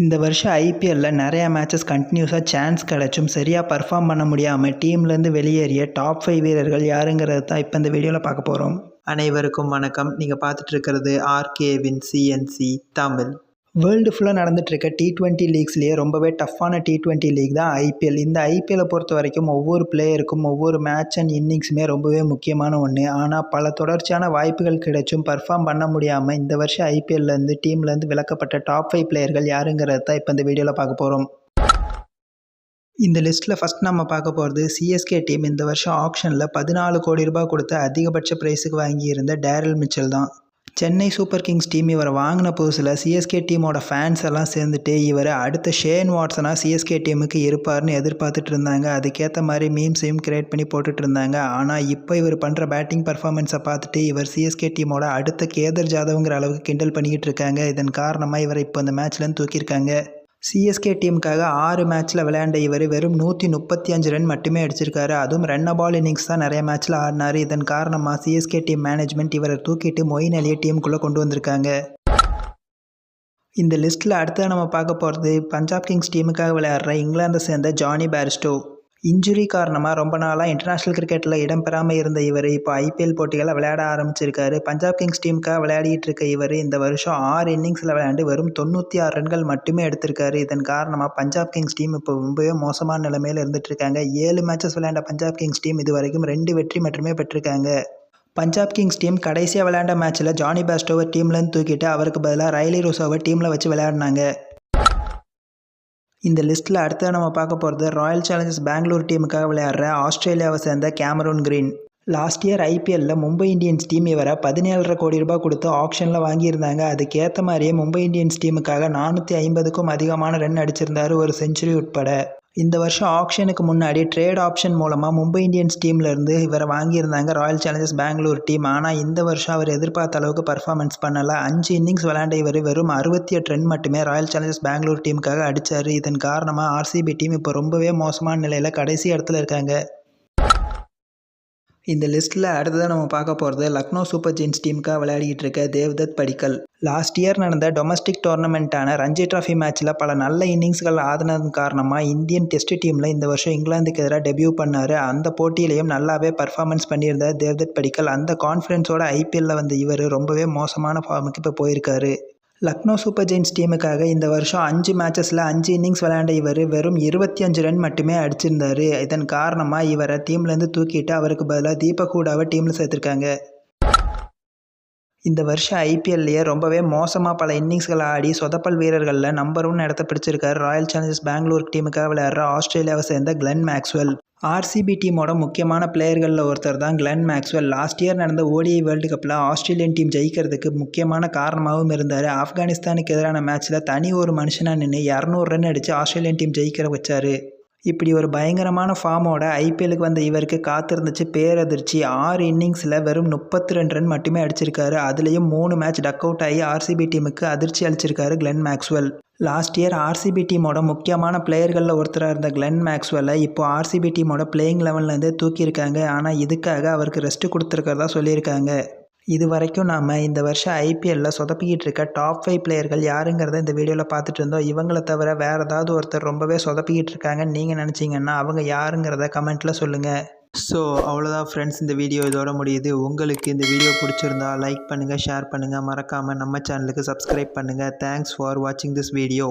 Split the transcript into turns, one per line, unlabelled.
இந்த வருஷம் ஐபிஎல்ல நிறையா மேட்சஸ் கண்டினியூஸாக சான்ஸ் கிடச்சும் சரியாக பர்ஃபார்ம் பண்ண முடியாமல் டீம்லேருந்து வெளியேறிய டாப் 5 வீரர்கள் யாருங்கிறது தான் இப்போ இந்த வீடியோவில் பார்க்க போகிறோம். அனைவருக்கும் வணக்கம். நீங்கள் பார்த்துட்டு இருக்கிறது ஆர்கேவின் சிஎன்சி தமிழ். வேர்ல்டு ஃபுல்லாக நடந்துகிட்ருக்க T20 லீக்ஸ்லேயே ரொம்பவே டஃப்பான T20 லீக் தான் ஐபிஎல். இந்த ஐபிஎல்லை பொறுத்த வரைக்கும் ஒவ்வொரு பிளேயருக்கும் ஒவ்வொரு மேட்ச் அண்ட் இன்னிங்ஸுமே ரொம்பவே முக்கியமான ஒன்று. ஆனால் பல தொடர்ச்சியான வாய்ப்புகள் கிடைச்சும் பர்ஃபார்ம் பண்ண முடியாமல் இந்த வருஷம் ஐபிஎல்லேருந்து டீம்லேருந்து விலக்கப்பட்ட டாப் 5 பிளேயர்கள் யாருங்கிறது தான் இப்போ இந்த வீடியோவில் பார்க்க போகிறோம். இந்த லிஸ்ட்டில் ஃபஸ்ட் நம்ம பார்க்க போகிறது சிஎஸ்கே டீம். இந்த வருஷம் ஆக்ஷனில் 14 கோடி ரூபாய் கொடுத்து அதிகபட்ச ப்ரைஸுக்கு வாங்கியிருந்த டேரில் மிச்சல் தான். சென்னை சூப்பர் கிங்ஸ் டீம் இவரை வாங்கின புதுசில் சிஎஸ்கே டீமோட ஃபேன்ஸ் எல்லாம் சேர்ந்துட்டு இவர் அடுத்த ஷேன் வாட்சனாக சிஎஸ்கே டீமுக்கு இருப்பார்னு எதிர்பார்த்துட்டு இருந்தாங்க. அதுக்கேற்ற மாதிரி மீம்ஸையும் கிரியேட் பண்ணி போட்டுட்டு இருந்தாங்க. ஆனால் இப்போ இவர் பண்ணுற பேட்டிங் பர்ஃபார்மன்ஸை பார்த்துட்டு இவர் சிஎஸ்கே டீமோட அடுத்த கேதர் ஜாதவ்ங்கிற அளவுக்கு கிண்டல் பண்ணிக்கிட்டு இருக்காங்க. இதன் காரணமாக இவரை இப்போ இந்த மேட்ச்லேருந்து தூக்கியிருக்காங்க. சிஎஸ்கே டீமுக்காக 6 மேட்ச்சில் விளையாண்ட இவர் வெறும் 135 ரன் மட்டுமே அடிச்சிருக்காரு. அதுவும் ரன் பால் இன்னிங்ஸ் தான் நிறைய மேட்ச்சில் ஆடினார். இதன் காரணமாக சிஎஸ்கே டீம் மேனேஜ்மெண்ட் இவரை தூக்கிட்டு மொயின் அலியை டீமுக்குள்ளே கொண்டு வந்திருக்காங்க. இந்த லிஸ்ட்டில் அடுத்து நம்ம பார்க்க போகிறது பஞ்சாப் கிங்ஸ் டீமுக்காக விளையாடுற இங்கிலாந்தை சேர்ந்த ஜானி பேர்ஸ்டோ. இன்ஜுரி காரணமாக ரொம்ப நாளாக இன்டர்நேஷ்னல் கிரிக்கெட்டில் இடம்பெறாமல் இருந்த இவர் இப்போ ஐபிஎல் போட்டிகளை விளையாட ஆரம்பிச்சிருக்காரு. பஞ்சாப் கிங்ஸ் டீமுக்காக விளையாடிட்டு இருக்க இவர் இந்த வருஷம் 6 இன்னிங்ஸில் விளையாண்டு வெறும் 96 ரன்கள் மட்டுமே எடுத்திருக்காரு. இதன் காரணமாக பஞ்சாப் கிங்ஸ் டீம் இப்போ ரொம்பவே மோசமான நிலைமையில் இருந்துட்டு இருக்காங்க. 7 மேட்சஸ் விளையாண்ட பஞ்சாப் கிங்ஸ் டீம் இது வரைக்கும் 2 வெற்றி மட்டுமே பெற்றிருக்காங்க. பஞ்சாப் கிங்ஸ் டீம் கடைசியாக விளையாண்ட மேட்ச்சில் ஜானி பேர்ஸ்டோவை டீம்லேருந்து தூக்கிட்டு அவருக்கு பதிலாக ரைலி ரூசோவை டீமில் வச்சு விளையாடினாங்க. இந்த லிஸ்ட்டில் அடுத்து நம்ம பார்க்க போகிறது ராயல் சேலஞ்சர்ஸ் பெங்களூர் டீமுக்காக விளையாடுற ஆஸ்திரேலியாவை சேர்ந்த கேமரூன் கிரீன். லாஸ்ட் இயர் ஐபிஎல்லில் மும்பை இந்தியன்ஸ் டீம் இவரை 17.5 கோடி ரூபாய் கொடுத்து ஆப்ஷனில் வாங்கியிருந்தாங்க. அதுக்கேற்ற மாதிரியே மும்பை இந்தியன்ஸ் டீமுக்காக 450க்கும் அதிகமான ரன் அடிச்சிருந்தார், ஒரு செஞ்சுரி உட்பட. இந்த வருஷம் ஆப்ஷனுக்கு முன்னாடி ட்ரேட் ஆப்ஷன் மூலமாக மும்பை இந்தியன்ஸ் டீம்லேருந்து இவரை வாங்கியிருந்தாங்க ராயல் சேலஞ்சர்ஸ் பெங்களூர் டீம். ஆனால் இந்த வருஷம் அவர் எதிர்பார்த்த அளவுக்கு பர்ஃபார்மன்ஸ் பண்ணலை. 5 இன்னிங்ஸ் விளையாண்ட இவர் வெறும் 68 ரன் மட்டுமே ராயல் சேலஞ்சர்ஸ் பெங்களூர் டீமுக்காக அடித்தார். இதன் காரணமாக ஆர்சிபி டீம் இப்போ ரொம்பவே மோசமான நிலையில் கடைசி இடத்துல இருக்காங்க. இந்த லிஸ்ட்டில் அடுத்ததாக நம்ம பார்க்க போகிறது லக்னோ சூப்பர் ஜெயின்ஸ் டீமுக்காக விளையாடிக்கிட்டு இருக்க தேவ்தத் படிக்கல். லாஸ்ட் இயர் நடந்த டொமஸ்டிக் டோர்னமெண்ட்டான ரஞ்சி டிராஃபி மேட்ச்சில் பல நல்ல இன்னிங்ஸ்கள் ஆடினது காரணமாக இந்தியன் டெஸ்ட் டீமில் இந்த வருஷம் இங்கிலாந்துக்கு எதிராக டெபியூ பண்ணார். அந்த போட்டியிலையும் நல்லாவே பர்ஃபார்மன்ஸ் பண்ணியிருந்தார் தேவ்தத் படிக்கல். அந்த கான்ஃபிடன்ஸோட ஐபிஎல்லில் வந்த இவர் ரொம்பவே மோசமான ஃபார்முக்கு இப்போ போயிருக்காரு. லக்னோ சூப்பர் ஜெயின்ஸ் டீமுக்காக இந்த வருஷம் 5 மேட்சஸில் 5 இன்னிங்ஸ் விளையாண்ட இவர் வெறும் 25 ரன் மட்டுமே அடிச்சிருந்தார். இதன் காரணமாக இவரை டீம்லேருந்து தூக்கிட்டு அவருக்கு பதிலாக தீபக் ஹூடாவை டீமில் சேர்த்துருக்காங்க. இந்த வருஷம் ஐபிஎல்லையே ரொம்பவே மோசமாக பல இன்னிங்ஸ்களை ஆடி சொதப்பல் வீரர்களில் நம்பர் 1 இடத்த பிடிச்சிருக்காரு ராயல் சேலஞ்சர்ஸ் பெங்களூர் டீமுக்காக விளையாடுற ஆஸ்திரேலியாவை சேர்ந்த கிளென் மேக்ஸ்வெல். ஆர்சிபி டீமோட முக்கியமான பிளேயர்களில் ஒருத்தர் தான் கிளென் மேக்ஸ்வெல். லாஸ்ட் இயர் நடந்த ஓடிஐ வேர்ல்டு கப்பில் ஆஸ்திரேலியன் டீம் ஜெயிக்கிறதுக்கு முக்கியமான காரணமாகவும் இருந்தார். ஆப்கானிஸ்தானுக்கு எதிரான மேட்ச்சில் தனி ஒரு மனுஷனாக நின்று 200 ரன் அடித்து ஆஸ்திரேலியன் டீம் ஜெயிக்கிற வச்சார். இப்படி ஒரு பயங்கரமான ஃபார்மோட ஐபிஎலுக்கு வந்த இவருக்கு காத்திருந்துச்சு பேரதிர்ச்சி. 6 இன்னிங்ஸில் வெறும் 32 ரன் மட்டுமே அடிச்சிருக்காரு. அதுலேயும் 3 மேட்ச் டக் அவுட் ஆகி ஆர்சிபி டீமுக்கு அதிர்ச்சி அளிச்சிருக்காரு Glenn Maxwell. Last year RCB டீமோட முக்கியமான பிளேயர்களில் ஒருத்தராக இருந்த கிளென் மேக்ஸ்வெல்லை இப்போ ஆர்சிபி டீமோட பிளேயிங் லெவன்லேருந்தே தூக்கியிருக்காங்க. ஆனால் இதுக்காக அவருக்கு ரெஸ்ட் கொடுத்துருக்கிறதா சொல்லியிருக்காங்க. இது வரைக்கும் நாம் இந்த வருஷம் ஐபிஎல்லில் சொதப்பிக்கிட்டு இருக்க டாப் 5 பிளேயர்கள் யாருங்கிறத இந்த வீடியோவில் பார்த்துட்டு இருந்தோம். இவங்களை தவிர வேறு ஏதாவது ஒருத்தர் ரொம்பவே சொதப்பிக்கிட்டு இருக்காங்கன்னு நீங்கள் நினச்சிங்கன்னா அவங்க யாருங்கிறத கமெண்ட்டில் சொல்லுங்கள். ஸோ அவ்வளோதான் ஃப்ரெண்ட்ஸ், இந்த வீடியோ இதோட முடியுது. உங்களுக்கு இந்த வீடியோ பிடிச்சிருந்தா லைக் பண்ணுங்கள், ஷேர் பண்ணுங்கள், மறக்காமல் நம்ம சேனலுக்கு சப்ஸ்கிரைப் பண்ணுங்கள். தேங்க்ஸ் ஃபார் வாட்சிங் திஸ் வீடியோ.